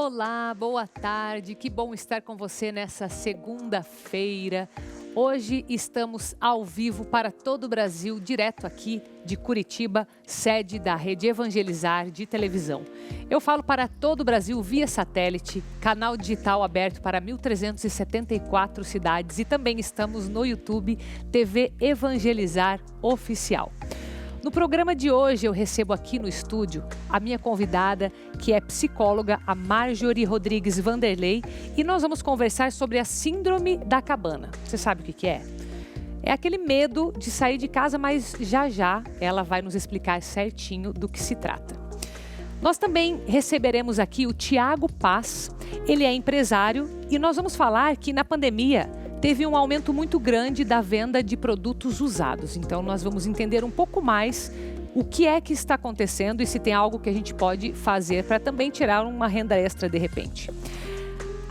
Olá, boa tarde. Que bom estar com você nessa segunda-feira. Hoje estamos ao vivo para todo o Brasil, direto aqui de Curitiba, sede da Rede Evangelizar de televisão. Eu falo para todo o Brasil via satélite, canal digital aberto para 1.374 cidades e também estamos no YouTube, TV Evangelizar Oficial. No programa de hoje, eu recebo aqui no estúdio a minha convidada, que é psicóloga, a Marjorie Rodrigues Vanderlei, e nós vamos conversar sobre a Síndrome da Cabana. Você sabe o que é? É aquele medo de sair de casa, mas já ela vai nos explicar certinho do que se trata. Nós também receberemos aqui o Tiago Paz, ele é empresário, e nós vamos falar que na pandemia teve um aumento muito grande da venda de produtos usados. Então, nós vamos entender um pouco mais o que é que está acontecendo e se tem algo que a gente pode fazer para também tirar uma renda extra de repente.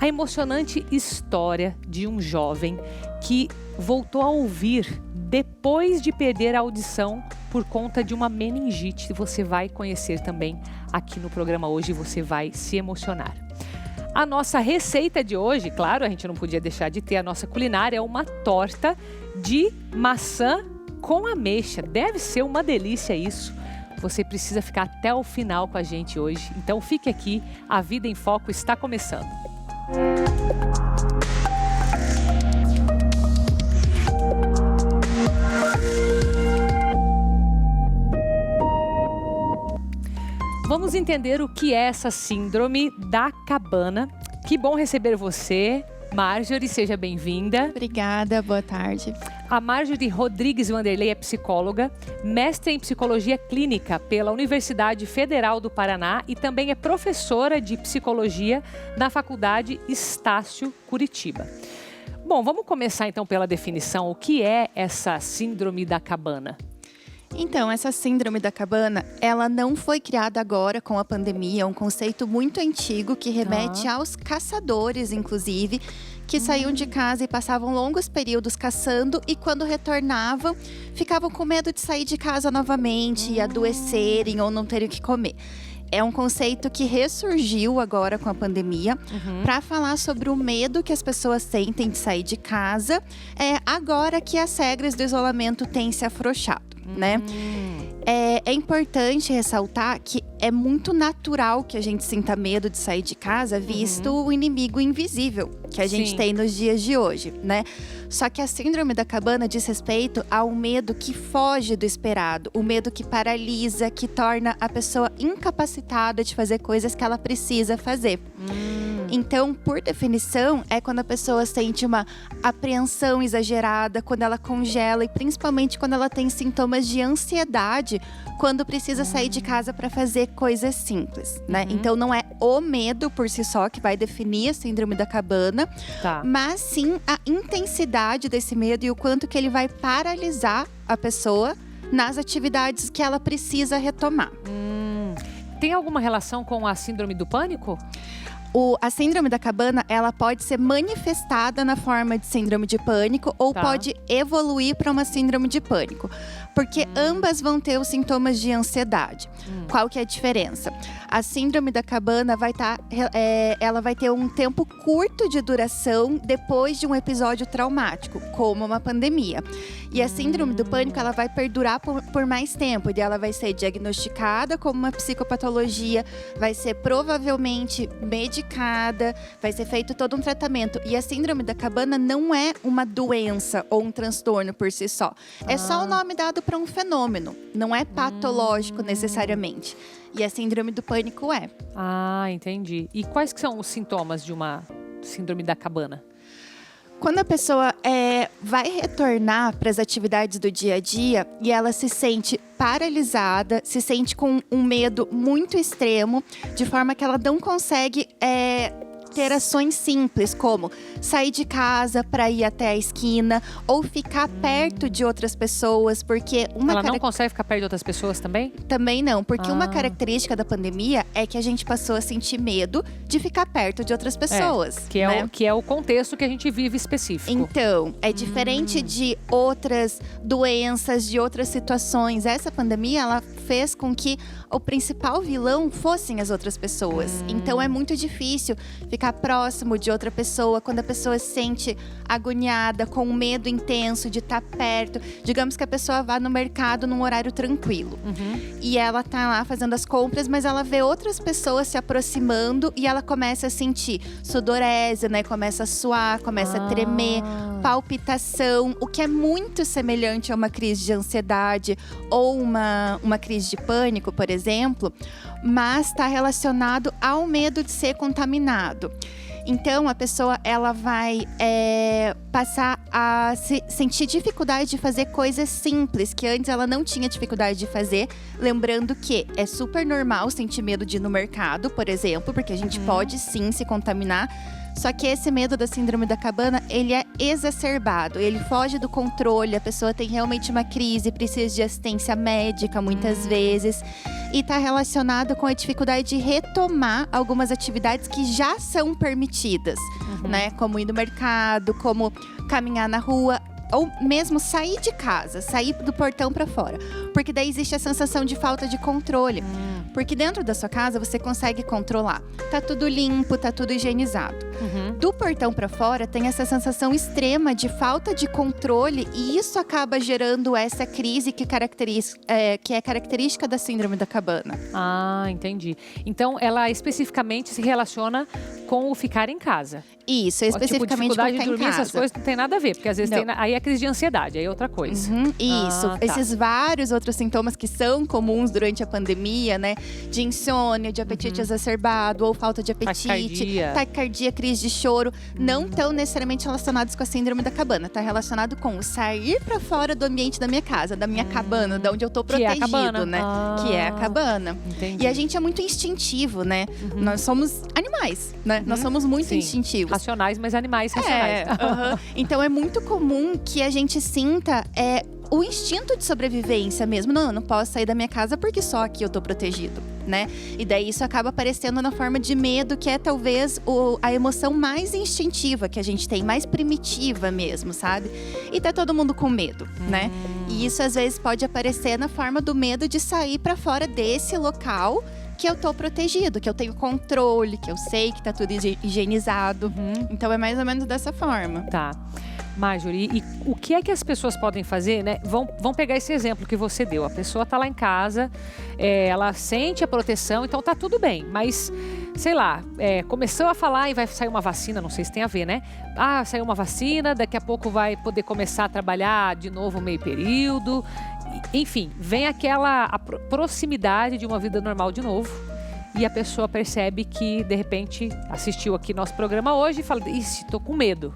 A emocionante história de um jovem que voltou a ouvir depois de perder a audição por conta de uma meningite. Você vai conhecer também aqui no programa hoje e você vai se emocionar. A nossa receita de hoje, claro, a gente não podia deixar de ter a nossa culinária, é uma torta de maçã com ameixa. Deve ser uma delícia isso. Você precisa ficar até o final com a gente hoje. Então fique aqui, a Vida em Foco está começando. Vamos entender o que é essa Síndrome da Cabana. Que bom receber você, Marjorie, seja bem-vinda. Obrigada, boa tarde. A Marjorie Rodrigues Vanderlei é psicóloga, mestre em psicologia clínica pela Universidade Federal do Paraná e também é professora de psicologia na Faculdade Estácio Curitiba. Bom, vamos começar então pela definição. O que é essa Síndrome da Cabana? Então, essa Síndrome da Cabana, ela não foi criada agora com a pandemia, é um conceito muito antigo que remete aos caçadores, inclusive, que saíam de casa e passavam longos períodos caçando e quando retornavam, ficavam com medo de sair de casa novamente e adoecerem ou não terem o que comer. É um conceito que ressurgiu agora com a pandemia para falar sobre o medo que as pessoas sentem de sair de casa, agora que as regras do isolamento têm se afrouxado, né? É importante ressaltar que é muito natural que a gente sinta medo de sair de casa, visto o inimigo invisível que a gente tem nos dias de hoje, né? Só que a Síndrome da Cabana diz respeito ao medo que foge do esperado, o medo que paralisa, que torna a pessoa incapacitada de fazer coisas que ela precisa fazer. Então, por definição, é quando a pessoa sente uma apreensão exagerada, quando ela congela e principalmente quando ela tem sintomas de ansiedade, quando precisa sair de casa para fazer coisas simples, né? Então, não é o medo por si só que vai definir a Síndrome da Cabana, mas sim a intensidade desse medo e o quanto que ele vai paralisar a pessoa nas atividades que ela precisa retomar. Tem alguma relação com a Síndrome do Pânico? A Síndrome da Cabana, ela pode ser manifestada na forma de síndrome de pânico ou pode evoluir para uma síndrome de pânico. Porque ambas vão ter os sintomas de ansiedade. Qual que é a diferença? A Síndrome da Cabana ela vai ter um tempo curto de duração depois de um episódio traumático, como uma pandemia. E a Síndrome do Pânico, ela vai perdurar por mais tempo. E ela vai ser diagnosticada como uma psicopatologia, vai ser provavelmente medicada, vai ser feito todo um tratamento. E a Síndrome da Cabana não é uma doença ou um transtorno por si só. É só o nome dado para um fenômeno, não é patológico necessariamente. E a Síndrome do Pânico é. Entendi. E quais que são os sintomas de uma Síndrome da Cabana? Quando a pessoa vai retornar para as atividades do dia a dia e ela se sente paralisada, se sente com um medo muito extremo, de forma que ela não consegue interações simples, como sair de casa para ir até a esquina ou ficar perto de outras pessoas, porque Ela não consegue ficar perto de outras pessoas também? Também não, porque uma característica da pandemia é que a gente passou a sentir medo de ficar perto de outras pessoas. Que é o contexto que a gente vive específico. Então, é diferente de outras doenças, de outras situações. Essa pandemia, ela fez com que o principal vilão fossem as outras pessoas. Então, é muito difícil ficar próximo de outra pessoa quando a pessoa se sente agoniada, com um medo intenso de estar perto. Digamos que a pessoa vá no mercado num horário tranquilo. E ela tá lá fazendo as compras, mas ela vê outras pessoas se aproximando e ela começa a sentir sudorese, né? Começa a suar, começa a tremer, palpitação, o que é muito semelhante a uma crise de ansiedade ou uma crise de pânico, por exemplo, mas está relacionado ao medo de ser contaminado. Então, a pessoa ela vai passar a sentir dificuldade de fazer coisas simples, que antes ela não tinha dificuldade de fazer. Lembrando que é super normal sentir medo de ir no mercado, por exemplo, porque a gente pode sim se contaminar. Só que esse medo da síndrome da cabana, ele é exacerbado, ele foge do controle, a pessoa tem realmente uma crise, precisa de assistência médica muitas vezes. E está relacionado com a dificuldade de retomar algumas atividades que já são permitidas, né? Como ir no mercado, como caminhar na rua. Ou mesmo sair de casa, sair do portão para fora. Porque daí existe a sensação de falta de controle. Porque dentro da sua casa você consegue controlar. Tá tudo limpo, tá tudo higienizado. Do portão para fora tem essa sensação extrema de falta de controle. E isso acaba gerando essa crise que é característica da síndrome da cabana. Ah, entendi. Então, ela especificamente se relaciona com o ficar em casa. Isso, especificamente dificuldade com de dormir, essas coisas não tem nada a ver. Porque às vezes aí é crise de ansiedade, aí é outra coisa. Isso, esses vários outros sintomas que são comuns durante a pandemia, né? De insônia, de apetite exacerbado ou falta de apetite, taquicardia, crise de choro, não estão necessariamente relacionados com a síndrome da cabana. Está relacionado com o sair para fora do ambiente da minha casa, da minha cabana, da onde eu tô protegido, que é a cabana. Né? Que é a cabana. Entendi. E a gente é muito instintivo, né? Nós somos animais, né? Nós somos muito instintivos. Racionais, mas animais racionais. Então é muito comum que a gente sinta o instinto de sobrevivência mesmo. Não, eu não posso sair da minha casa porque só aqui eu tô protegido, né? E daí isso acaba aparecendo na forma de medo, que é talvez a emoção mais instintiva que a gente tem, mais primitiva mesmo, sabe? E tá todo mundo com medo, né? E isso às vezes pode aparecer na forma do medo de sair pra fora desse local que eu tô protegido, que eu tenho controle, que eu sei que tá tudo higienizado. Então é mais ou menos dessa forma. Tá. Marjorie, e o que é que as pessoas podem fazer, né? Vão pegar esse exemplo que você deu. A pessoa tá lá em casa, ela sente a proteção, então tá tudo bem. Mas, sei lá, começou a falar e vai sair uma vacina, não sei se tem a ver, né? Ah, saiu uma vacina, daqui a pouco vai poder começar a trabalhar de novo meio período. Enfim, vem aquela proximidade de uma vida normal de novo. E a pessoa percebe que, de repente, assistiu aqui nosso programa hoje e fala, ixi, tô com medo.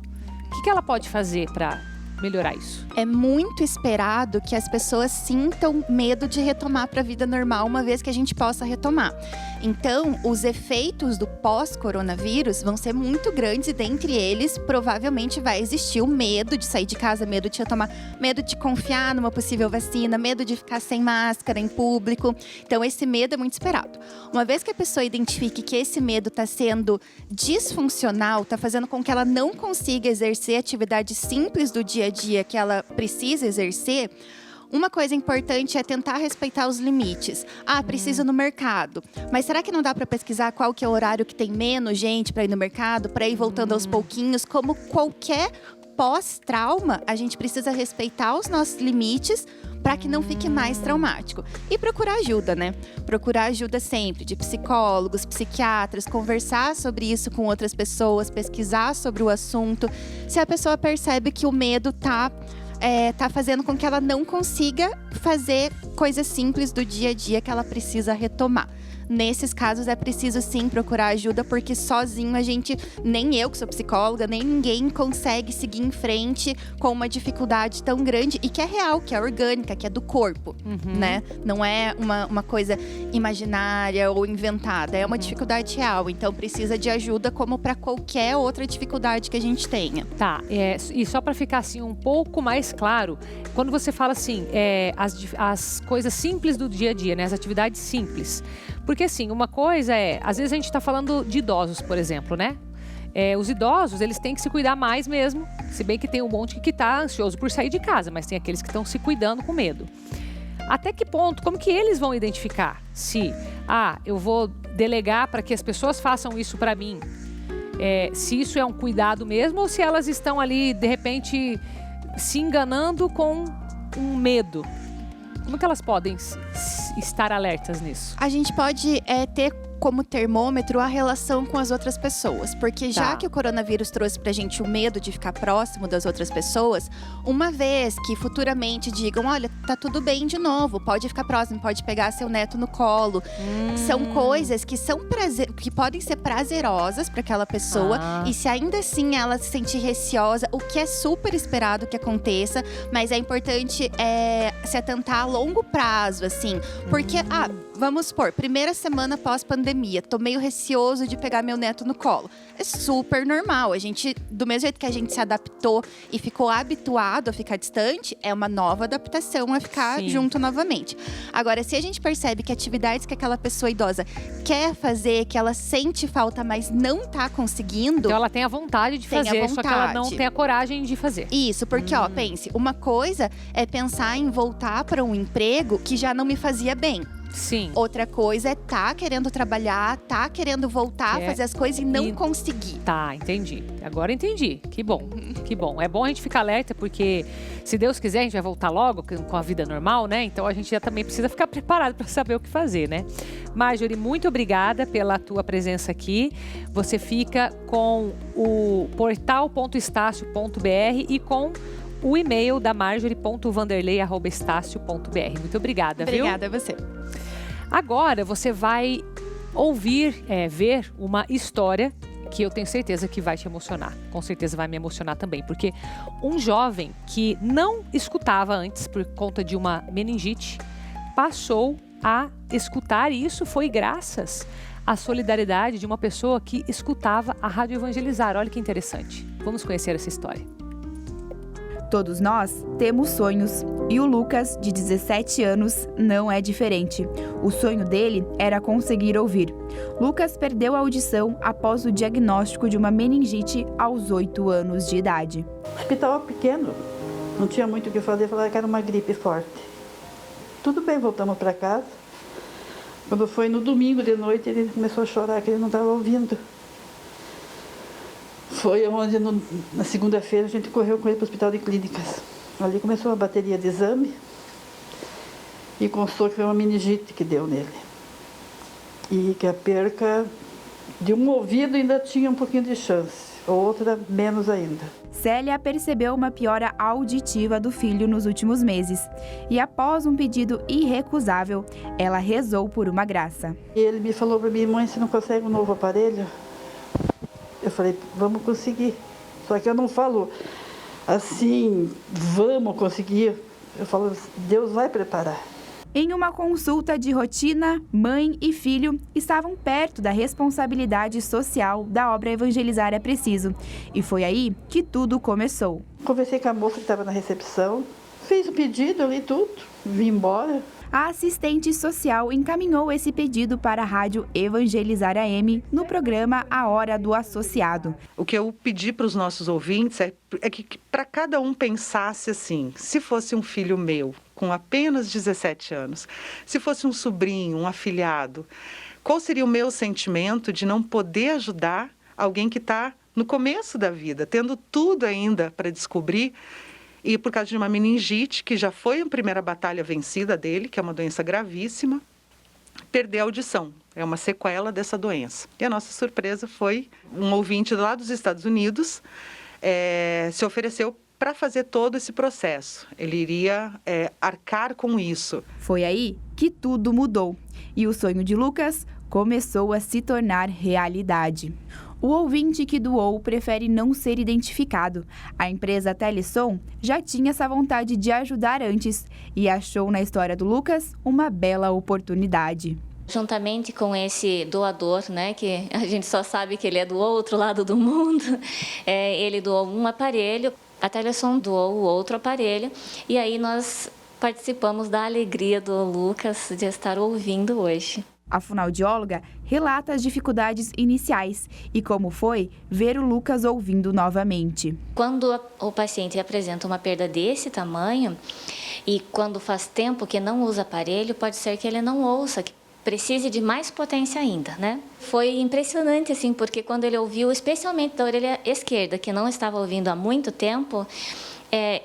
O que ela pode fazer para melhorar isso? É muito esperado que as pessoas sintam medo de retomar para a vida normal, uma vez que a gente possa retomar. Então, os efeitos do pós-coronavírus vão ser muito grandes e dentre eles, provavelmente vai existir o medo de sair de casa, medo de retomar, medo de confiar numa possível vacina, medo de ficar sem máscara em público. Então, esse medo é muito esperado. Uma vez que a pessoa identifique que esse medo está sendo disfuncional, está fazendo com que ela não consiga exercer atividades simples do dia a dia que ela precisa exercer, uma coisa importante é tentar respeitar os limites. Ah, preciso ir no mercado. Mas será que não dá para pesquisar qual que é o horário que tem menos gente para ir no mercado, para ir voltando aos pouquinhos? Como qualquer pós-trauma, a gente precisa respeitar os nossos limites para que não fique mais traumático. E procurar ajuda, né? Procurar ajuda sempre, de psicólogos, psiquiatras, conversar sobre isso com outras pessoas, pesquisar sobre o assunto. Se a pessoa percebe que o medo tá fazendo com que ela não consiga fazer coisas simples do dia a dia que ela precisa retomar. Nesses casos é preciso sim procurar ajuda, porque sozinho a gente, nem eu que sou psicóloga, nem ninguém consegue seguir em frente com uma dificuldade tão grande e que é real, que é orgânica, que é do corpo, né? Não é uma coisa imaginária ou inventada, é uma dificuldade real. Então precisa de ajuda como para qualquer outra dificuldade que a gente tenha. Tá, e só para ficar assim um pouco mais claro, quando você fala assim, as coisas simples do dia a dia, né? As atividades simples. Porque assim, uma coisa às vezes a gente está falando de idosos, por exemplo, né? Os idosos, eles têm que se cuidar mais mesmo, se bem que tem um monte que está ansioso por sair de casa, mas tem aqueles que estão se cuidando com medo. Até que ponto, como que eles vão identificar se, eu vou delegar para que as pessoas façam isso para mim, se isso é um cuidado mesmo ou se elas estão ali, de repente, se enganando com um medo? Como que elas podem estar alertas nisso? A gente pode ter como termômetro a relação com as outras pessoas. Porque já que o coronavírus trouxe pra gente o medo de ficar próximo das outras pessoas, uma vez que futuramente digam, olha, tá tudo bem de novo, pode ficar próximo, pode pegar seu neto no colo. São coisas que que podem ser prazerosas para aquela pessoa. E se ainda assim ela se sentir receosa, o que é super esperado que aconteça, mas é importante se atentar a longo prazo, assim. Porque, vamos supor, primeira semana pós-pandemia, tô meio receoso de pegar meu neto no colo. É super normal. A gente, do mesmo jeito que a gente se adaptou e ficou habituado a ficar distante, é uma nova adaptação a ficar junto novamente. Agora, se a gente percebe que atividades que aquela pessoa idosa quer fazer, que ela sente falta, mas não tá conseguindo… Então ela tem a vontade de fazer, só que ela não tem a coragem de fazer. Isso, porque pense, uma coisa é pensar em voltar para um emprego que já não me fazia bem. Sim. Outra coisa é querendo trabalhar, querendo voltar a fazer as coisas e não conseguir. Tá, entendi. Agora entendi. Que bom, que bom. É bom a gente ficar alerta, porque se Deus quiser, a gente vai voltar logo com a vida normal, né? Então a gente já também precisa ficar preparado para saber o que fazer, né? Marjorie, muito obrigada pela tua presença aqui. Você fica com o portal.estácio.br e com o e-mail da marjorie.vanderlei@estácio.br. Muito obrigada, viu? Obrigada a você. Agora você vai ver uma história que eu tenho certeza que vai te emocionar. Com certeza vai me emocionar também, porque um jovem que não escutava antes por conta de uma meningite passou a escutar, e isso foi graças à solidariedade de uma pessoa que escutava a Rádio Evangelizar. Olha que interessante. Vamos conhecer essa história. Todos nós temos sonhos e o Lucas, de 17 anos, não é diferente. O sonho dele era conseguir ouvir. Lucas perdeu a audição após o diagnóstico de uma meningite aos 8 anos de idade. O hospital pequeno, não tinha muito o que fazer, falaram que era uma gripe forte. Tudo bem, voltamos para casa. Quando foi no domingo de noite, ele começou a chorar, que ele não estava ouvindo. Foi onde, na segunda-feira, a gente correu com ele para o Hospital de Clínicas. Ali começou a bateria de exame e constou que foi uma meningite que deu nele. E que a perca de um ouvido ainda tinha um pouquinho de chance, outra menos ainda. Célia percebeu uma piora auditiva do filho nos últimos meses. E após um pedido irrecusável, ela rezou por uma graça. E ele me falou para mim, mãe, você não consegue um novo aparelho? Eu falei, vamos conseguir. Só que eu não falo assim, vamos conseguir. Eu falo, Deus vai preparar. Em uma consulta de rotina, mãe e filho estavam perto da responsabilidade social da obra Evangelizar é Preciso. E foi aí que tudo começou. Conversei com a moça que estava na recepção, fiz o pedido ali tudo, vim embora. A assistente social encaminhou esse pedido para a Rádio Evangelizar AM no programa A Hora do Associado. O que eu pedi para os nossos ouvintes é que para cada um pensasse assim, se fosse um filho meu, com apenas 17 anos, se fosse um sobrinho, um afilhado, qual seria o meu sentimento de não poder ajudar alguém que está no começo da vida, tendo tudo ainda para descobrir, e por causa de uma meningite, que já foi a primeira batalha vencida dele, que é uma doença gravíssima, perder a audição. É uma sequela dessa doença. E a nossa surpresa foi um ouvinte lá dos Estados Unidos se ofereceu para fazer todo esse processo. Ele iria arcar com isso. Foi aí que tudo mudou e o sonho de Lucas começou a se tornar realidade. O ouvinte que doou prefere não ser identificado. A empresa Telesom já tinha essa vontade de ajudar antes e achou na história do Lucas uma bela oportunidade. Juntamente com esse doador, né, que a gente só sabe que ele é do outro lado do mundo, ele doou um aparelho, a Telesom doou o outro aparelho, e aí nós participamos da alegria do Lucas de estar ouvindo hoje. A fonoaudióloga relata as dificuldades iniciais e como foi ver o Lucas ouvindo novamente. Quando o paciente apresenta uma perda desse tamanho e quando faz tempo que não usa aparelho, pode ser que ele não ouça, que precise de mais potência ainda, né? Foi impressionante, assim, porque quando ele ouviu, especialmente da orelha esquerda, que não estava ouvindo há muito tempo,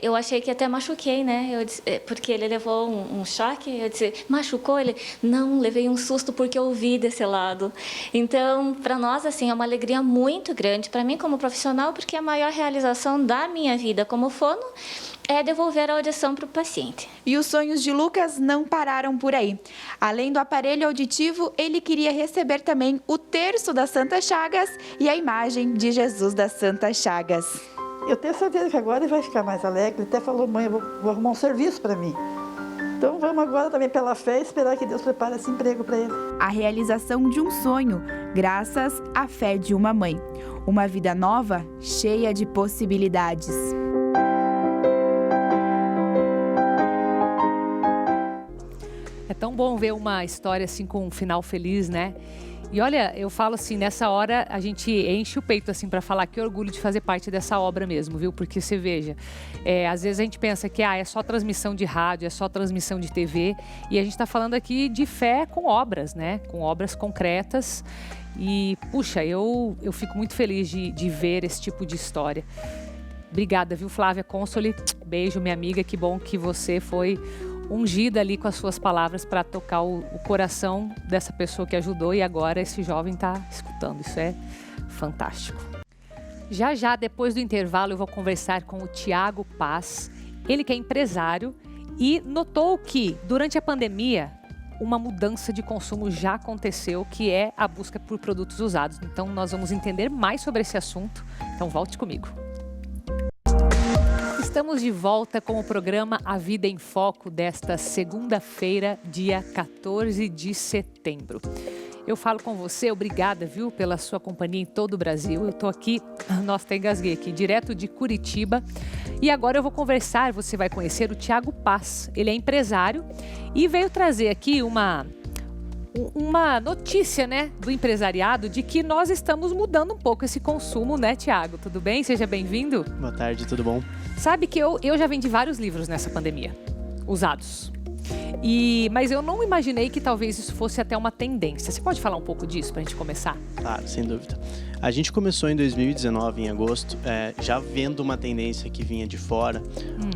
eu achei que até machuquei, né? Eu disse, porque ele levou um choque. Eu disse, machucou? Ele, não, levei um susto porque eu ouvi desse lado. Então, para nós, assim, é uma alegria muito grande, para mim como profissional, porque a maior realização da minha vida como fono é devolver a audição para o paciente. E os sonhos de Lucas não pararam por aí. Além do aparelho auditivo, ele queria receber também o terço das Santas Chagas e a imagem de Jesus das Santas Chagas. Eu tenho certeza que agora ele vai ficar mais alegre. Ele até falou, mãe, eu vou arrumar um serviço para mim. Então vamos agora também pela fé esperar que Deus prepare esse emprego para ele. A realização de um sonho, graças à fé de uma mãe. Uma vida nova, cheia de possibilidades. É tão bom ver uma história assim com um final feliz, né? E olha, eu falo assim, nessa hora a gente enche o peito assim para falar que orgulho de fazer parte dessa obra mesmo, viu? Porque você veja, às vezes a gente pensa que é só transmissão de rádio, é só transmissão de TV, e a gente está falando aqui de fé com obras, né? Com obras concretas. E, puxa, eu fico muito feliz de ver esse tipo de história. Obrigada, viu, Flávia Consoli? Beijo, minha amiga, que bom que você foi ungida ali com as suas palavras para tocar o coração dessa pessoa que ajudou e agora esse jovem está escutando. Isso é fantástico. Já, depois do intervalo, eu vou conversar com o Tiago Paz. Ele que é empresário e notou que, durante a pandemia, uma mudança de consumo já aconteceu, que é a busca por produtos usados. Então, nós vamos entender mais sobre esse assunto. Então, volte comigo. Estamos de volta com o programa A Vida em Foco desta segunda-feira, dia 14 de setembro. Eu falo com você, obrigada, viu, pela sua companhia em todo o Brasil. Eu estou aqui, nossa, até engasguei aqui, direto de Curitiba. E agora eu vou conversar, você vai conhecer o Tiago Paz. Ele é empresário e veio trazer aqui uma notícia, né, do empresariado de que nós estamos mudando um pouco esse consumo, né, Tiago? Tudo bem? Seja bem-vindo. Boa tarde, tudo bom? Sabe que eu já vendi vários livros nessa pandemia, usados. Mas eu não imaginei que talvez isso fosse até uma tendência. Você pode falar um pouco disso para a gente começar? Claro, sem dúvida. A gente começou em 2019, em agosto, já vendo uma tendência que vinha de fora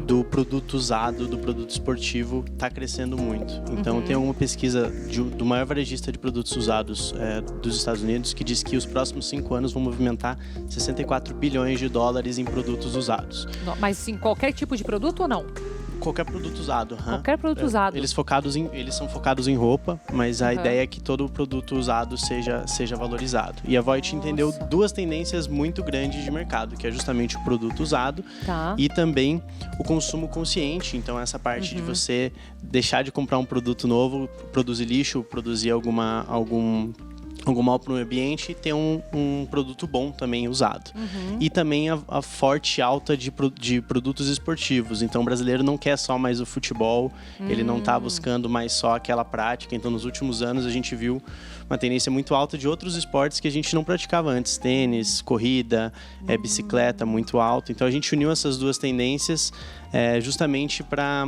do produto usado, do produto esportivo, está crescendo muito. Então, tem uma pesquisa do maior varejista de produtos usados dos Estados Unidos que diz que os próximos 5 anos vão movimentar 64 bilhões de dólares em produtos usados. Mas em qualquer tipo de produto ou não? Qualquer produto usado. Qualquer produto usado. Eles são focados em roupa, mas a ideia é que todo produto usado seja valorizado. E a Voit entendeu duas tendências muito grandes de mercado, que é justamente o produto usado e também o consumo consciente. Então, essa parte de você deixar de comprar um produto novo, produzir lixo, produzir algum mal para o ambiente e ter um produto bom também usado. E também a forte alta de produtos esportivos. Então, o brasileiro não quer só mais o futebol, ele não está buscando mais só aquela prática. Então, nos últimos anos, a gente viu uma tendência muito alta de outros esportes que a gente não praticava antes. Tênis, corrida, bicicleta, muito alto. Então, a gente uniu essas duas tendências justamente para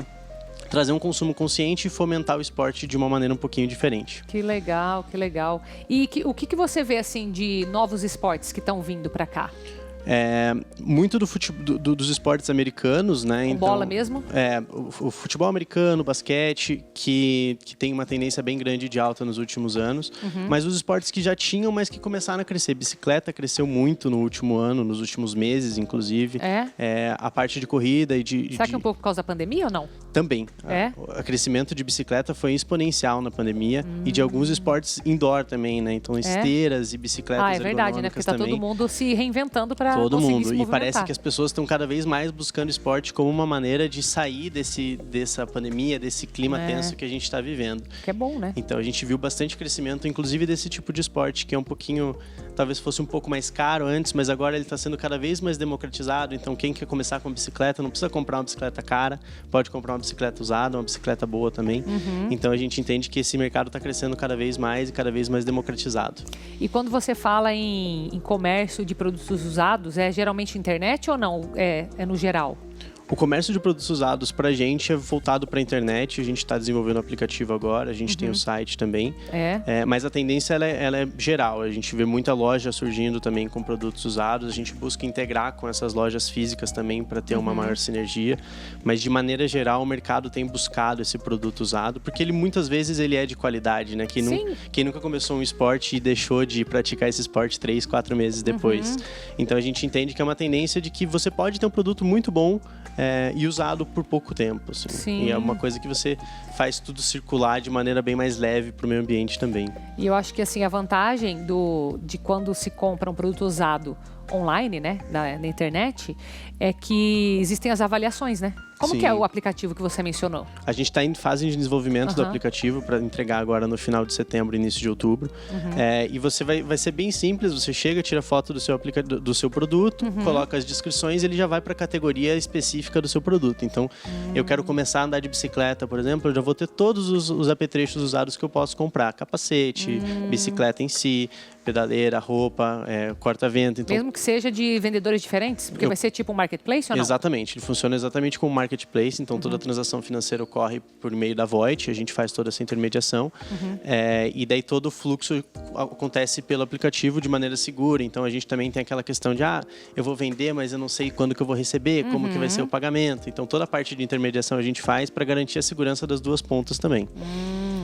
trazer um consumo consciente e fomentar o esporte de uma maneira um pouquinho diferente. Que legal, que legal. E o que você vê, assim, de novos esportes que estão vindo para cá? Muito dos esportes americanos, né? Com bola mesmo? O futebol americano, basquete, que tem uma tendência bem grande de alta nos últimos anos. Mas os esportes que já tinham, mas que começaram a crescer. Bicicleta cresceu muito no último ano, nos últimos meses, inclusive. A parte de corrida e Será que é um pouco por causa da pandemia ou não? Também. O crescimento de bicicleta foi exponencial na pandemia e de alguns esportes indoor também, né? Então, esteiras e bicicletas é verdade, né? Porque tá também. todo mundo se reinventando para Todo conseguir mundo. se movimentar. E parece que as pessoas estão cada vez mais buscando esporte como uma maneira de sair dessa pandemia, desse clima tenso que a gente está vivendo. Que é bom, né? Então, a gente viu bastante crescimento, inclusive desse tipo de esporte, que é um pouquinho, talvez fosse um pouco mais caro antes, mas agora ele está sendo cada vez mais democratizado. Então, quem quer começar com bicicleta, não precisa comprar uma bicicleta cara, pode comprar uma bicicleta usada, uma bicicleta boa também. Então, a gente entende que esse mercado está crescendo cada vez mais e cada vez mais democratizado. E quando você fala em comércio de produtos usados, é geralmente internet ou não? É no geral? O comércio de produtos usados para a gente é voltado para a internet. A gente está desenvolvendo o aplicativo agora, a gente tem o site também. Mas a tendência ela é geral. A gente vê muita loja surgindo também com produtos usados. A gente busca integrar com essas lojas físicas também para ter uma maior sinergia. Mas de maneira geral, o mercado tem buscado esse produto usado, porque ele muitas vezes ele é de qualidade, né? Quem nunca começou um esporte e deixou de praticar esse esporte 3, 4 meses depois. Então a gente entende que é uma tendência de que você pode ter um produto muito bom e usado por pouco tempo. Assim. E é uma coisa que você faz tudo circular de maneira bem mais leve para o meio ambiente também. E eu acho que assim, a vantagem de quando se compra um produto usado online, né, na internet, é que existem as avaliações, né? Como que é o aplicativo que você mencionou? A gente está em fase de desenvolvimento do aplicativo para entregar agora no final de setembro, início de outubro. E você vai ser bem simples, você chega, tira foto do seu produto, coloca as descrições e ele já vai para a categoria específica do seu produto. Então, eu quero começar a andar de bicicleta, por exemplo, eu já vou ter todos os apetrechos usados que eu posso comprar. Capacete, bicicleta em si, pedaleira, roupa, corta-vento. Então, mesmo que seja de vendedores diferentes? Porque vai ser tipo um marketplace ou não? Exatamente, ele funciona exatamente como um marketplace, então toda a transação financeira ocorre por meio da Voit, a gente faz toda essa intermediação e daí todo o fluxo acontece pelo aplicativo de maneira segura. Então a gente também tem aquela questão de eu vou vender, mas eu não sei quando que eu vou receber, como que vai ser o pagamento. Então toda a parte de intermediação a gente faz para garantir a segurança das duas pontas também.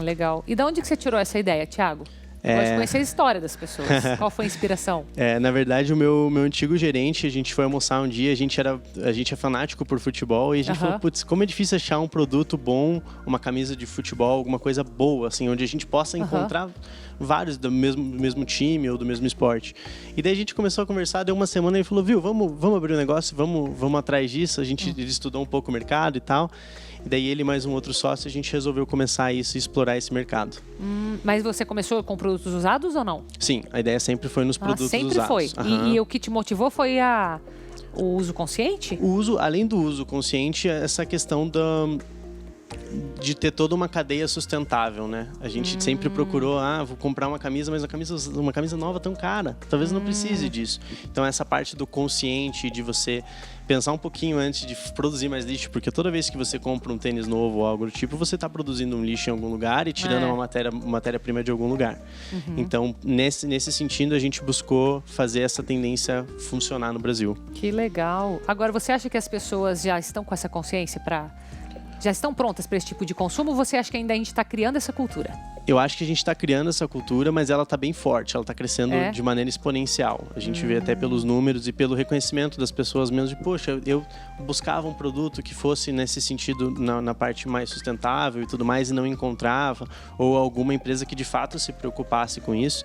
Legal. E de onde que você tirou essa ideia, Thiago? Eu gosto de conhecer a história das pessoas. Qual foi a inspiração? Na verdade, o meu antigo gerente, a gente foi almoçar um dia, a gente é fanático por futebol e a gente falou, putz, como é difícil achar um produto bom, uma camisa de futebol, alguma coisa boa, assim, onde a gente possa encontrar vários do mesmo time ou do mesmo esporte. E daí a gente começou a conversar, deu uma semana e falou, vamos abrir um negócio, vamos atrás disso. Ele estudou um pouco o mercado e tal. E daí ele e mais um outro sócio, a gente resolveu começar isso e explorar esse mercado. Mas você começou com produtos usados ou não? Sim, a ideia sempre foi nos produtos sempre usados. Sempre foi. E o que te motivou foi o uso consciente? Além do uso consciente, essa questão de ter toda uma cadeia sustentável, né? A gente sempre procurou, vou comprar uma camisa, mas uma camisa nova tão cara. Talvez não precise disso. Então, essa parte do consciente, de você pensar um pouquinho antes de produzir mais lixo, porque toda vez que você compra um tênis novo ou algo do tipo, você está produzindo um lixo em algum lugar e tirando uma matéria-prima de algum lugar. Então, nesse sentido, a gente buscou fazer essa tendência funcionar no Brasil. Que legal. Agora, você acha que as pessoas já estão com essa consciência já estão prontas para esse tipo de consumo ou você acha que ainda a gente está criando essa cultura? Eu acho que a gente está criando essa cultura, mas ela está bem forte, ela está crescendo de maneira exponencial. A gente vê até pelos números e pelo reconhecimento das pessoas mesmo de, poxa, eu buscava um produto que fosse nesse sentido na parte mais sustentável e tudo mais e não encontrava, ou alguma empresa que de fato se preocupasse com isso.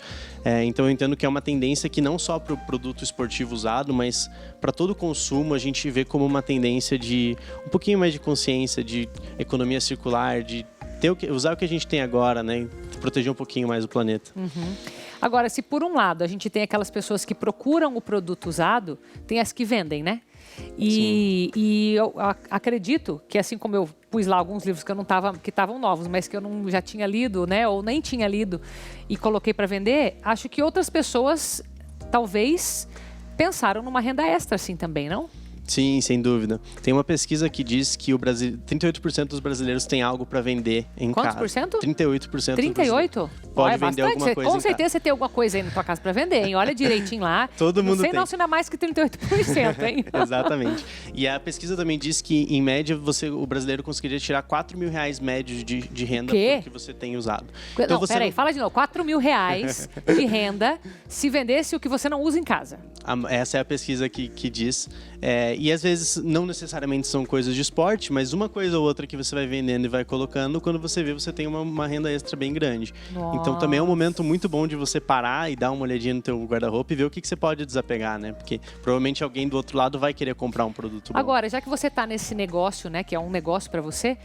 Então eu entendo que é uma tendência que não só para o produto esportivo usado, mas para todo o consumo a gente vê como uma tendência de um pouquinho mais de consciência, de economia circular, de usar o que a gente tem agora, né? E proteger um pouquinho mais o planeta. Agora, se por um lado a gente tem aquelas pessoas que procuram o produto usado, tem as que vendem, né? E eu acredito que, assim como eu pus lá alguns livros que estavam novos, mas que eu não já tinha lido, né? Ou nem tinha lido e coloquei para vender, acho que outras pessoas talvez pensaram numa renda extra assim também, não? Sim, sem dúvida. Tem uma pesquisa que diz que 38% dos brasileiros têm algo para vender em casa. Quantos por cento? 38%. 38? Pode vender alguma coisa com certeza você tem alguma coisa aí na tua casa para vender, hein? Olha direitinho lá. Todo mundo tem. Não sei se não é mais que 38%, hein? Exatamente. E a pesquisa também diz que, em média, o brasileiro conseguiria tirar R$4.000 médios de renda por que você tem usado. Então, peraí, fala de novo. R$4.000 de renda se vendesse o que você não usa em casa. Essa é a pesquisa que diz. E às vezes não necessariamente são coisas de esporte, mas uma coisa ou outra que você vai vendendo e vai colocando, quando você vê, você tem uma renda extra bem grande. Nossa. Então também é um momento muito bom de você parar e dar uma olhadinha no teu guarda-roupa e ver o que você pode desapegar, né? Porque provavelmente alguém do outro lado vai querer comprar um produto bom. Agora, já que você está nesse negócio, né, que é um negócio para você,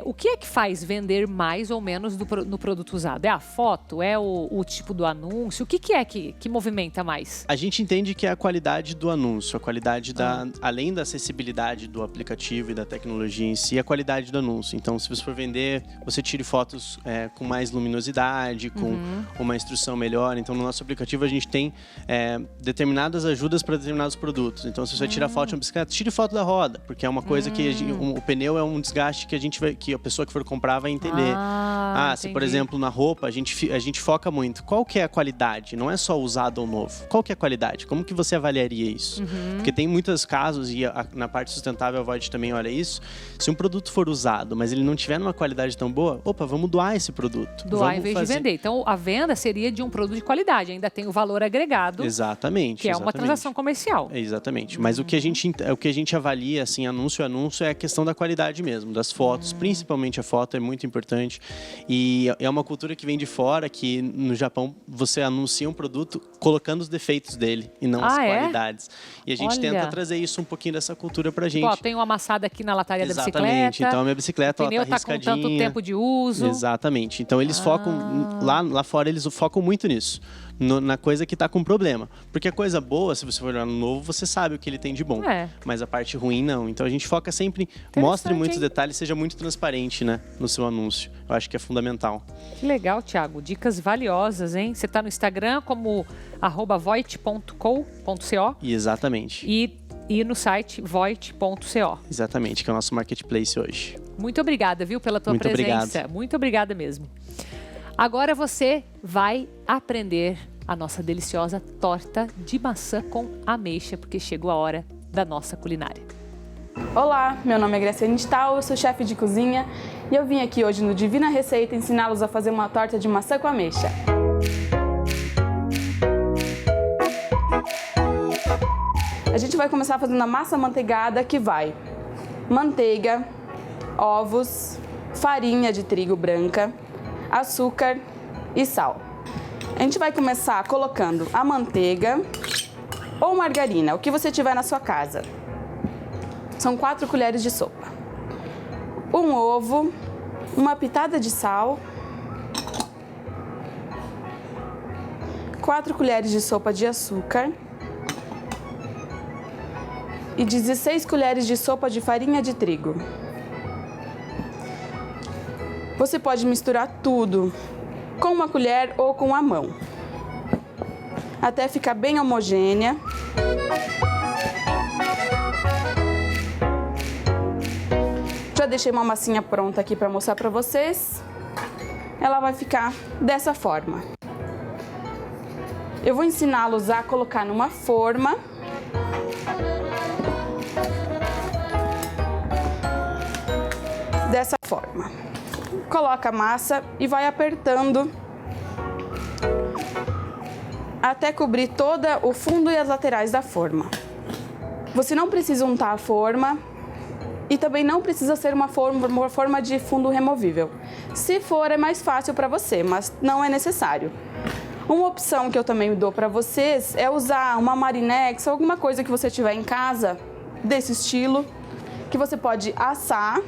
o que é que faz vender mais ou menos no produto usado? É a foto? É o tipo do anúncio? O que é que movimenta mais? A gente entende que é a qualidade do anúncio, a qualidade além da acessibilidade do aplicativo e da tecnologia em si, a qualidade do anúncio. Então, se você for vender, você tire fotos com mais luminosidade, com uma instrução melhor. Então, no nosso aplicativo, a gente tem determinadas ajudas para determinados produtos. Então, se você tirar foto de uma bicicleta, tire foto da roda, porque é uma coisa que o pneu é um desgaste que a pessoa que for comprar vai entender. Se, por exemplo, na roupa, a gente foca muito. Qual que é a qualidade? Não é só usado ou novo. Qual que é a qualidade? Como que você avaliaria isso? Porque tem muitos casos, e na parte sustentável a Voit também olha isso, se um produto for usado, mas ele não tiver numa qualidade tão boa, vamos doar esse produto. Doar em vez de vender. Então, a venda seria de um produto de qualidade, ainda tem o valor agregado. Exatamente. Que é uma transação comercial. Exatamente. Mas o que a gente avalia, assim, anúncio a anúncio, é a questão da qualidade mesmo, das fotos. Principalmente a foto é muito importante. E é uma cultura que vem de fora, que no Japão você anuncia um produto colocando os defeitos dele e não as qualidades. E a gente tenta trazer isso um pouquinho dessa cultura pra gente. Tipo, tem uma amassada aqui na lataria da bicicleta. Exatamente. Então a minha bicicleta o pneu tá riscadinha. Com tanto tempo de uso. Exatamente. Então eles focam, lá fora eles focam muito nisso. Na coisa que tá com problema. Porque a coisa boa, se você for olhar no novo, você sabe o que ele tem de bom. Mas a parte ruim, não. Então a gente foca sempre, mostre muitos detalhes, seja muito transparente, né, no seu anúncio. Eu acho que é fundamental. Que legal, Thiago. Dicas valiosas, hein? Você tá no Instagram como @voit.co. Exatamente. E no site voit.co. Exatamente, que é o nosso marketplace hoje. Muito obrigada, viu, pela tua presença. Obrigado. Muito obrigada mesmo. Agora você vai aprender a nossa deliciosa torta de maçã com ameixa, porque chegou a hora da nossa culinária. Olá, meu nome é Graciane Stahl, eu sou chefe de cozinha e eu vim aqui hoje no Divina Receita ensiná-los a fazer uma torta de maçã com ameixa. A gente vai começar fazendo a massa amanteigada, que vai manteiga, ovos, farinha de trigo branca, açúcar e sal. A gente vai começar colocando a manteiga ou margarina, o que você tiver na sua casa. São 4 colheres de sopa. Um ovo, uma pitada de sal, 4 colheres de sopa de açúcar e 16 colheres de sopa de farinha de trigo. Você pode misturar tudo com uma colher ou com a mão, até ficar bem homogênea. Já deixei uma massinha pronta aqui para mostrar para vocês. Ela vai ficar dessa forma. Eu vou ensiná-los a colocar numa forma. Dessa forma. Coloca a massa e vai apertando até cobrir todo o fundo e as laterais da forma. Você não precisa untar a forma e também não precisa ser uma forma de fundo removível. Se for, é mais fácil para você, mas não é necessário. Uma opção que eu também dou para vocês é usar uma Marinex ou alguma coisa que você tiver em casa desse estilo, que você pode assar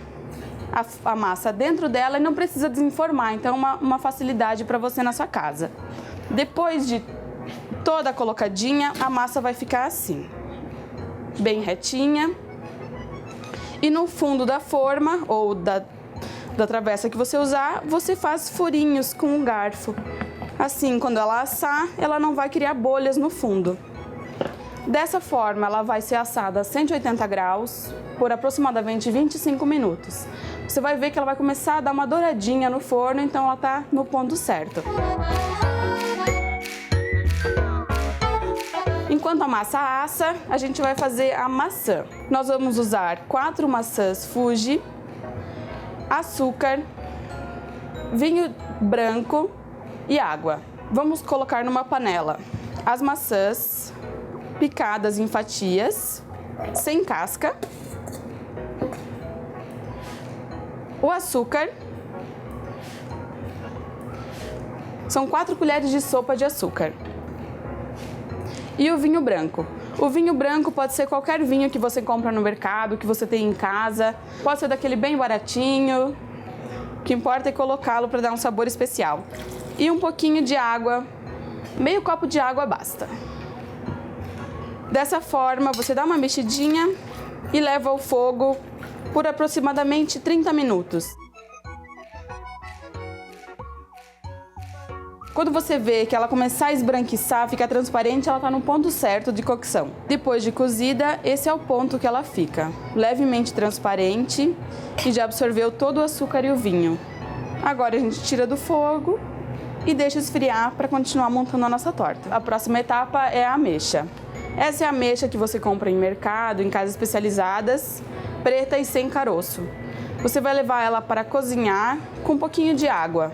a massa dentro dela e não precisa desenformar, então uma facilidade para você na sua casa. Depois de toda colocadinha, a massa vai ficar assim, bem retinha. E no fundo da forma ou da travessa que você usar, você faz furinhos com um garfo. Assim, quando ela assar, ela não vai criar bolhas no fundo. Dessa forma, ela vai ser assada a 180 graus por aproximadamente 25 minutos. Você vai ver que ela vai começar a dar uma douradinha no forno, então ela está no ponto certo. Enquanto a massa assa, a gente vai fazer a maçã. Nós vamos usar 4 maçãs Fuji, açúcar, vinho branco e água. Vamos colocar numa panela as maçãs picadas em fatias, sem casca, o açúcar, são 4 colheres de sopa de açúcar, e o vinho branco. O vinho branco pode ser qualquer vinho que você compra no mercado, que você tem em casa, pode ser daquele bem baratinho, o que importa é colocá-lo para dar um sabor especial. E um pouquinho de água, meio copo de água basta. Dessa forma, você dá uma mexidinha e leva ao fogo por aproximadamente 30 minutos. Quando você vê que ela começar a esbranquiçar, fica transparente, ela está no ponto certo de cocção. Depois de cozida, esse é o ponto que ela fica, levemente transparente e já absorveu todo o açúcar e o vinho. Agora a gente tira do fogo e deixa esfriar para continuar montando a nossa torta. A próxima etapa é a ameixa. Essa é a ameixa que você compra em mercado, em casas especializadas, preta e sem caroço. Você vai levar ela para cozinhar com um pouquinho de água.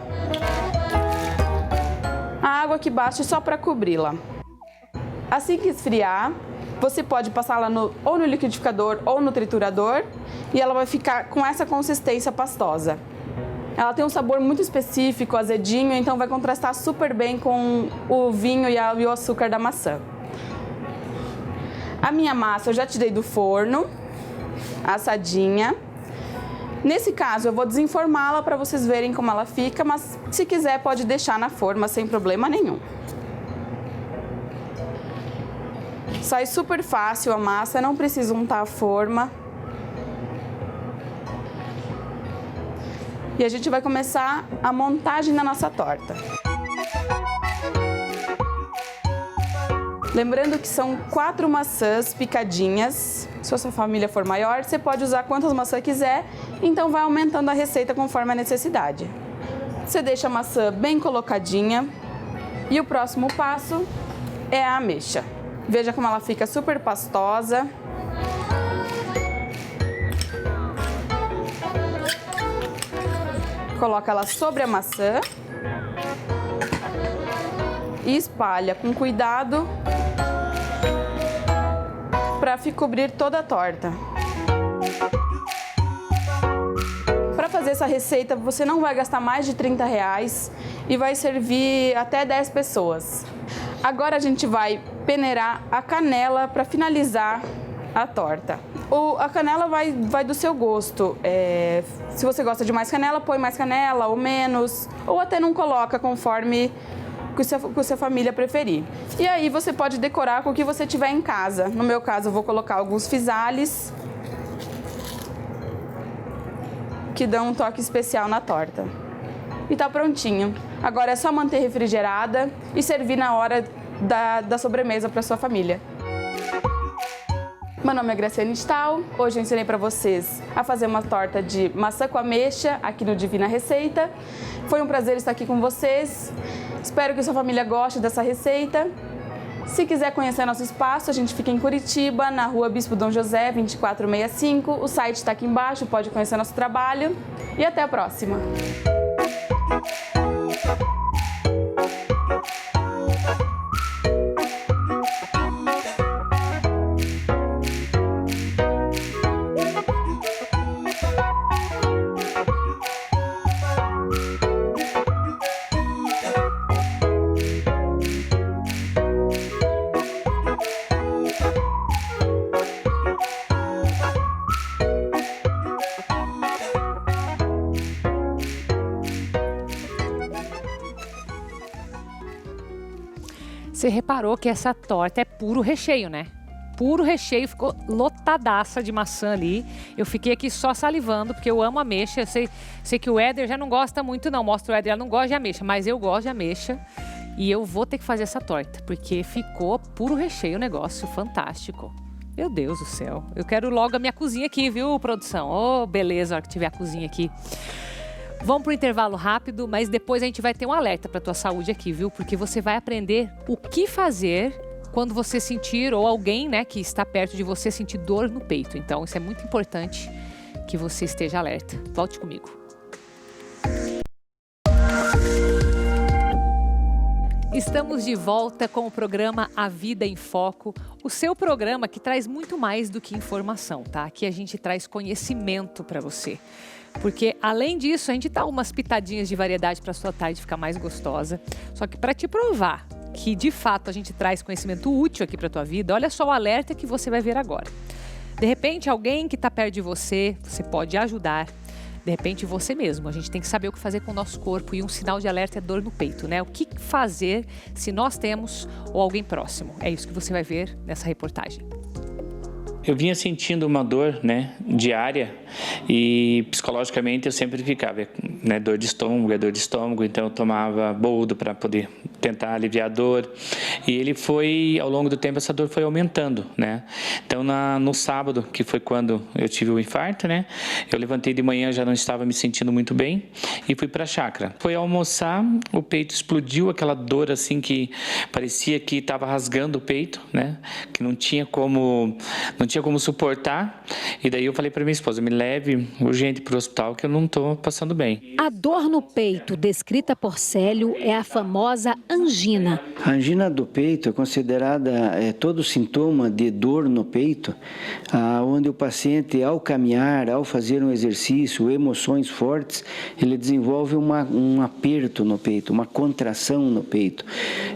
A água que basta só para cobri-la. Assim que esfriar, você pode passá-la ou no liquidificador ou no triturador e ela vai ficar com essa consistência pastosa. Ela tem um sabor muito específico, azedinho, então vai contrastar super bem com o vinho e o açúcar da maçã. A minha massa eu já tirei do forno, assadinha. Nesse caso eu vou desenformá-la para vocês verem como ela fica, mas se quiser pode deixar na forma sem problema nenhum. Sai super fácil a massa, não precisa untar a forma. E a gente vai começar a montagem da nossa torta. Lembrando que são 4 maçãs picadinhas. Se a sua família for maior, você pode usar quantas maçãs quiser, então vai aumentando a receita conforme a necessidade. Você deixa a maçã bem colocadinha e o próximo passo é a ameixa. Veja como ela fica super pastosa. Coloca ela sobre a maçã e espalha com cuidado para cobrir toda a torta. Para fazer essa receita, você não vai gastar mais de R$30 e vai servir até 10 pessoas. Agora a gente vai peneirar a canela para finalizar a torta. A canela vai do seu gosto. Se você gosta de mais canela, põe mais canela ou menos, ou até não coloca conforme que a sua família preferir. E aí você pode decorar com o que você tiver em casa. No meu caso, eu vou colocar alguns physalis que dão um toque especial na torta. E tá prontinho. Agora é só manter refrigerada e servir na hora da sobremesa para sua família. Meu nome é Graciane Stahl. Hoje eu ensinei para vocês a fazer uma torta de maçã com ameixa aqui no Divina Receita. Foi um prazer estar aqui com vocês. Espero que sua família goste dessa receita. Se quiser conhecer nosso espaço, a gente fica em Curitiba, na Rua Bispo Dom José, 2465. O site está aqui embaixo, pode conhecer nosso trabalho. E até a próxima! Você reparou que essa torta é puro recheio, né? Puro recheio, ficou lotadaça de maçã ali. Eu fiquei aqui só salivando, porque eu amo ameixa. Eu sei que o Éder já não gosta muito não, mostra o Éder, ele não gosta de ameixa, mas eu gosto de ameixa. E eu vou ter que fazer essa torta, porque ficou puro recheio o negócio, fantástico. Meu Deus do céu. Eu quero logo a minha cozinha aqui, viu, produção? Oh, beleza, a hora que tiver a cozinha aqui. Vamos para o intervalo rápido, mas depois a gente vai ter um alerta para a tua saúde aqui, viu? Porque você vai aprender o que fazer quando você sentir, ou alguém, né, que está perto de você sentir dor no peito. Então, isso é muito importante que você esteja alerta. Volte comigo. Estamos de volta com o programa A Vida em Foco, o seu programa que traz muito mais do que informação, tá? Aqui a gente traz conhecimento para você. Porque, além disso, a gente dá umas pitadinhas de variedade para a sua tarde ficar mais gostosa. Só que para te provar que, de fato, a gente traz conhecimento útil aqui para a tua vida, olha só o alerta que você vai ver agora. De repente, alguém que está perto de você, você pode ajudar. De repente, você mesmo. A gente tem que saber o que fazer com o nosso corpo e um sinal de alerta é dor no peito, né? O que fazer se nós temos ou alguém próximo. É isso que você vai ver nessa reportagem. Eu vinha sentindo uma dor, né, diária e psicologicamente eu sempre ficava, né, dor de estômago, então eu tomava boldo para poder tentar aliviar a dor. E ele foi, ao longo do tempo, essa dor foi aumentando, né? Então, no sábado, que foi quando eu tive o infarto, né, eu levantei de manhã, já não estava me sentindo muito bem e fui para a chácara. Foi almoçar, o peito explodiu, aquela dor assim que parecia que estava rasgando o peito, né, que não tinha como suportar, e daí eu falei para minha esposa, me leve urgente para o hospital que eu não estou passando bem. A dor no peito, descrita por Célio, é a famosa angina. A angina do peito é considerada todo sintoma de dor no peito, onde o paciente, ao caminhar, ao fazer um exercício, emoções fortes, ele desenvolve um aperto no peito, uma contração no peito.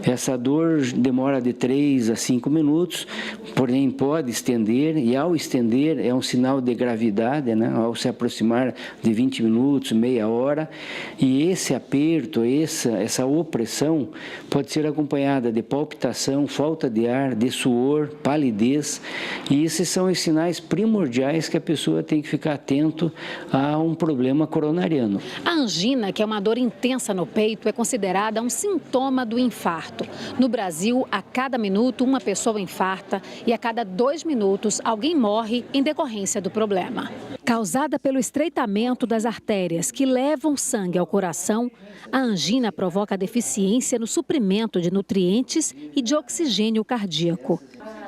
Essa dor demora de 3 a 5 minutos, porém pode estender, e ao estender é um sinal de gravidade, né? Ao se aproximar de 20 minutos, meia hora, e esse aperto, essa opressão pode ser acompanhada de palpitação, falta de ar, de suor, palidez, e esses são os sinais primordiais que a pessoa tem que ficar atento a um problema coronariano. A angina, que é uma dor intensa no peito, é considerada um sintoma do infarto. No Brasil, a cada minuto uma pessoa infarta e a cada 2 minutos alguém morre em decorrência do problema. Causada pelo estreitamento das artérias que levam sangue ao coração, a angina provoca deficiência no suprimento de nutrientes e de oxigênio cardíaco.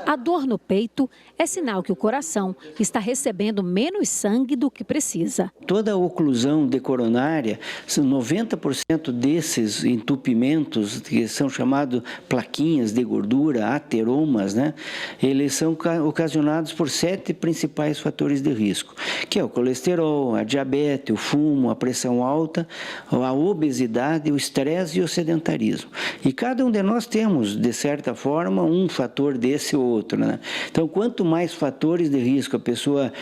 A dor no peito é sinal que o coração está recebendo menos sangue do que precisa. Toda a oclusão de coronária, 90% desses entupimentos, que são chamados plaquinhas de gordura, ateromas, né? Eles são ocasionados por 7 principais fatores de risco, que é o colesterol, a diabetes, o fumo, a pressão alta, a obesidade, o estresse e o sedentarismo. E cada um de nós temos, de certa forma, um fator desse ou outro, né? Então, quanto mais fatores de risco a pessoa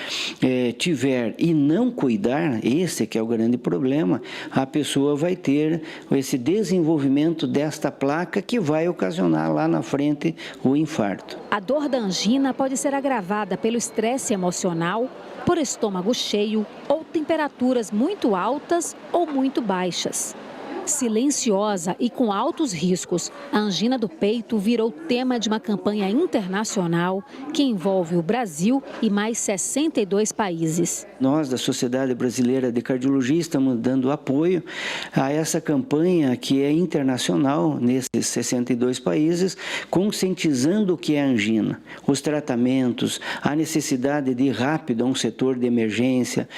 tiver e não cuidar, esse que é o grande problema, a pessoa vai ter esse desenvolvimento desta placa que vai ocasionar lá na frente o infarto. A dor da angina pode ser agravada pelo estresse emocional, por estômago cheio ou temperaturas muito altas ou muito baixas. Silenciosa e com altos riscos, a angina do peito virou tema de uma campanha internacional que envolve o Brasil e mais 62 países. Nós, da Sociedade Brasileira de Cardiologia, estamos dando apoio a essa campanha que é internacional nesses 62 países, conscientizando o que é a angina, os tratamentos, a necessidade de ir rápido a um setor de emergência,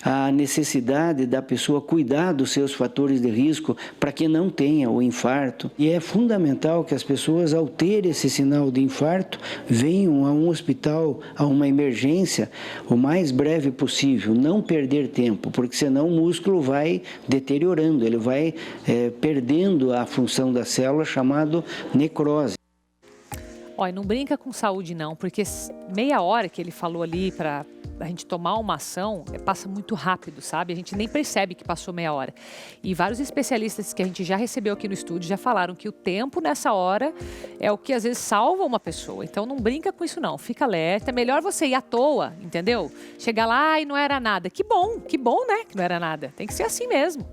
a necessidade da pessoa cuidar dos seus fatores de risco para que não tenha o infarto. E é fundamental que as pessoas, ao ter esse sinal de infarto, venham a um hospital, a uma emergência, o mais breve possível, não perder tempo, porque senão o músculo vai deteriorando, ele vai perdendo a função da célula, chamado necrose. Olha, não brinca com saúde não, porque meia hora que ele falou ali para a gente tomar uma ação, passa muito rápido, sabe? A gente nem percebe que passou meia hora. E vários especialistas que a gente já recebeu aqui no estúdio já falaram que o tempo nessa hora é o que às vezes salva uma pessoa. Então não brinca com isso não, fica alerta. É melhor você ir à toa, entendeu? Chegar lá e não era nada. Que bom, né? Que não era nada. Tem que ser assim mesmo.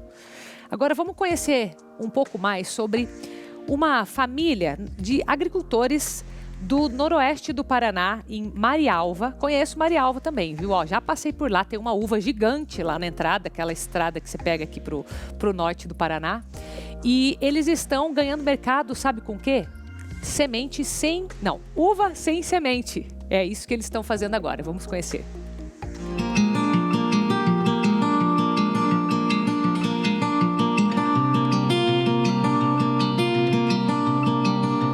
Agora vamos conhecer um pouco mais sobre uma família de agricultores do noroeste do Paraná, em Marialva. Conheço Marialva também, viu? Ó, já passei por lá, tem uma uva gigante lá na entrada, aquela estrada que você pega aqui pro norte do Paraná. E eles estão ganhando mercado, sabe com o quê? Uva sem semente. É isso que eles estão fazendo agora, vamos conhecer.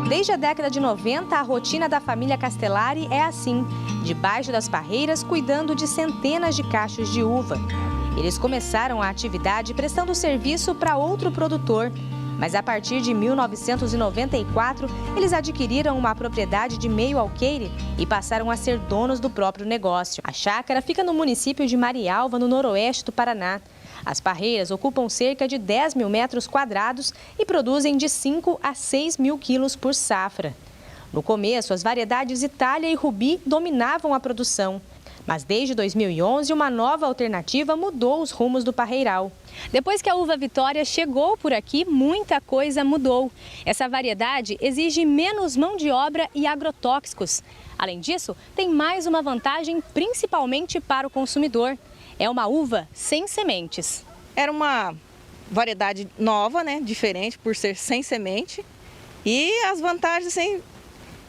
Desde a década de 90, a rotina da família Castellari é assim, debaixo das parreiras, cuidando de centenas de cachos de uva. Eles começaram a atividade prestando serviço para outro produtor, mas a partir de 1994, eles adquiriram uma propriedade de meio alqueire e passaram a ser donos do próprio negócio. A chácara fica no município de Marialva, no noroeste do Paraná. As parreiras ocupam cerca de 10 mil metros quadrados e produzem de 5 a 6 mil quilos por safra. No começo, as variedades Itália e Rubi dominavam a produção. Mas desde 2011, uma nova alternativa mudou os rumos do parreiral. Depois que a uva Vitória chegou por aqui, muita coisa mudou. Essa variedade exige menos mão de obra e agrotóxicos. Além disso, tem mais uma vantagem, principalmente para o consumidor. É uma uva sem sementes. Era uma variedade nova, né? Diferente por ser sem semente. E as vantagens, assim,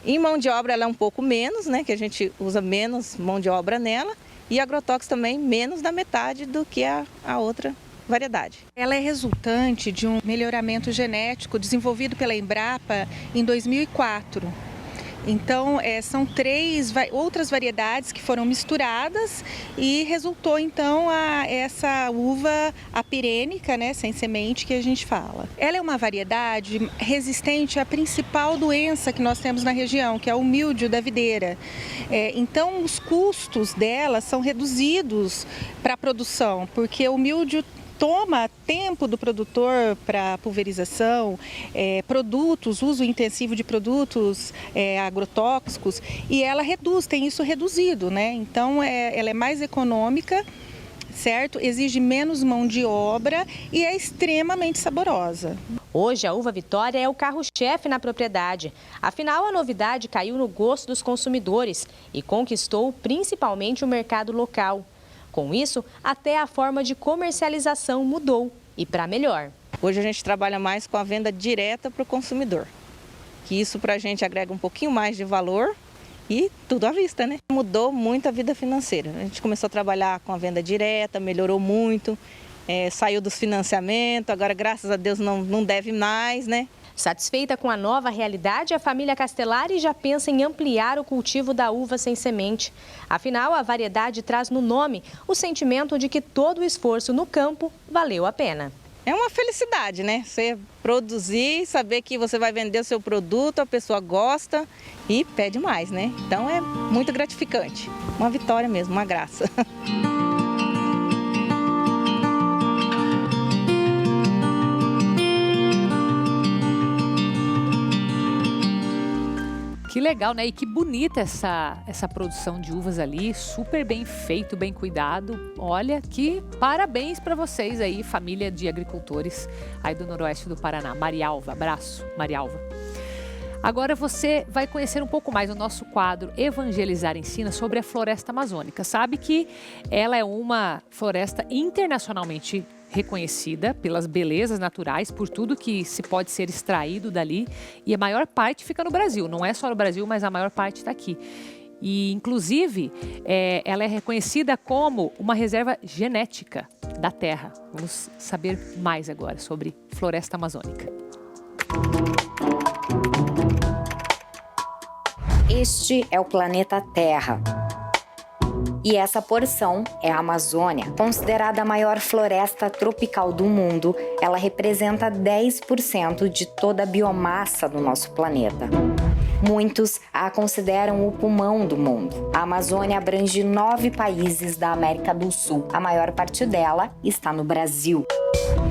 em mão de obra ela é um pouco menos, né? Que a gente usa menos mão de obra nela. E agrotóxicos também menos da metade do que a outra variedade. Ela é resultante de um melhoramento genético desenvolvido pela Embrapa em 2004. Então, são 3 outras variedades que foram misturadas e resultou, então, essa uva apirênica, né, sem semente, que a gente fala. Ela é uma variedade resistente à principal doença que nós temos na região, que é o míldio da videira. Então, os custos dela são reduzidos para a produção, porque o míldio toma tempo do produtor para pulverização, uso intensivo de produtos agrotóxicos, e ela tem isso reduzido, né? Então, ela é mais econômica, certo? Exige menos mão de obra e é extremamente saborosa. Hoje, a uva Vitória é o carro-chefe na propriedade. Afinal, a novidade caiu no gosto dos consumidores e conquistou principalmente o mercado local. Com isso, até a forma de comercialização mudou e para melhor. Hoje a gente trabalha mais com a venda direta para o consumidor, que isso para a gente agrega um pouquinho mais de valor e tudo à vista, né? Mudou muito a vida financeira. A gente começou a trabalhar com a venda direta, melhorou muito, saiu dos financiamentos, agora graças a Deus não deve mais, né? Satisfeita com a nova realidade, a família Castellari já pensa em ampliar o cultivo da uva sem semente. Afinal, a variedade traz no nome o sentimento de que todo o esforço no campo valeu a pena. É uma felicidade, né? Você produzir, saber que você vai vender o seu produto, a pessoa gosta e pede mais, né? Então é muito gratificante. Uma vitória mesmo, uma graça. Que legal, né? E que bonita essa produção de uvas ali, super bem feito, bem cuidado. Olha, que parabéns para vocês aí, família de agricultores aí do noroeste do Paraná. Marialva, abraço, Marialva. Agora você vai conhecer um pouco mais o nosso quadro Evangelizar Ensina sobre a floresta amazônica. Sabe que ela é uma floresta internacionalmente reconhecida pelas belezas naturais, por tudo que se pode ser extraído dali. E a maior parte fica no Brasil. Não é só no Brasil, mas a maior parte está aqui. E, inclusive, ela é reconhecida como uma reserva genética da Terra. Vamos saber mais agora sobre floresta amazônica. Este é o planeta Terra. E essa porção é a Amazônia. Considerada a maior floresta tropical do mundo, ela representa 10% de toda a biomassa do nosso planeta. Muitos a consideram o pulmão do mundo. A Amazônia abrange 9 países da América do Sul. A maior parte dela está no Brasil.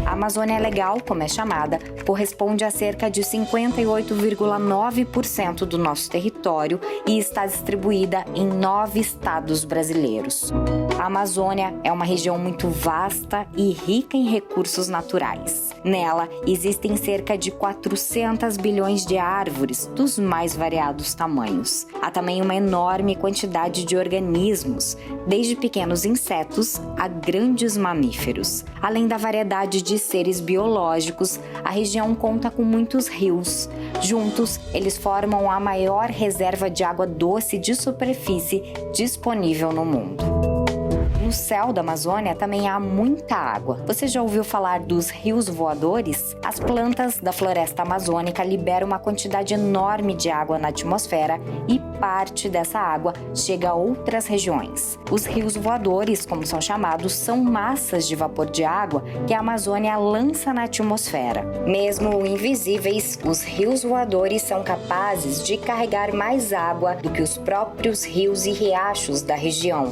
A Amazônia Legal, como é chamada, corresponde a cerca de 58,9% do nosso território e está distribuída em 9 estados brasileiros. A Amazônia é uma região muito vasta e rica em recursos naturais. Nela, existem cerca de 400 bilhões de árvores dos mais variados tamanhos. Há também uma enorme quantidade de organismos, desde pequenos insetos a grandes mamíferos. Além da variedade de seres biológicos, a região conta com muitos rios. Juntos, eles formam a maior reserva de água doce de superfície disponível no mundo. No céu da Amazônia também há muita água. Você já ouviu falar dos rios voadores? As plantas da floresta amazônica liberam uma quantidade enorme de água na atmosfera e parte dessa água chega a outras regiões. Os rios voadores, como são chamados, são massas de vapor de água que a Amazônia lança na atmosfera. Mesmo invisíveis, os rios voadores são capazes de carregar mais água do que os próprios rios e riachos da região.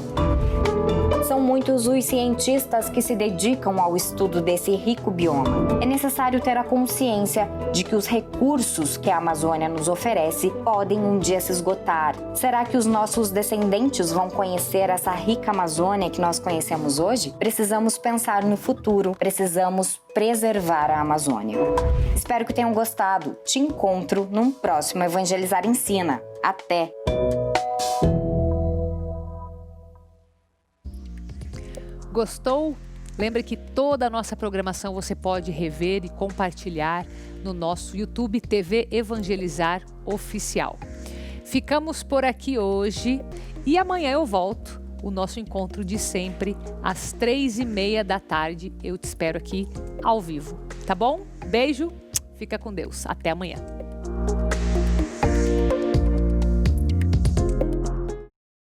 São muitos os cientistas que se dedicam ao estudo desse rico bioma. É necessário ter a consciência de que os recursos que a Amazônia nos oferece podem um dia se esgotar. Será que os nossos descendentes vão conhecer essa rica Amazônia que nós conhecemos hoje? Precisamos pensar no futuro, precisamos preservar a Amazônia. Espero que tenham gostado. Te encontro num próximo Evangelizar Ensina. Até! Gostou? Lembre que toda a nossa programação você pode rever e compartilhar no nosso YouTube TV Evangelizar Oficial. Ficamos por aqui hoje e amanhã eu volto. O nosso encontro de sempre, às 3h30 da tarde. Eu te espero aqui ao vivo, tá bom? Beijo, fica com Deus. Até amanhã.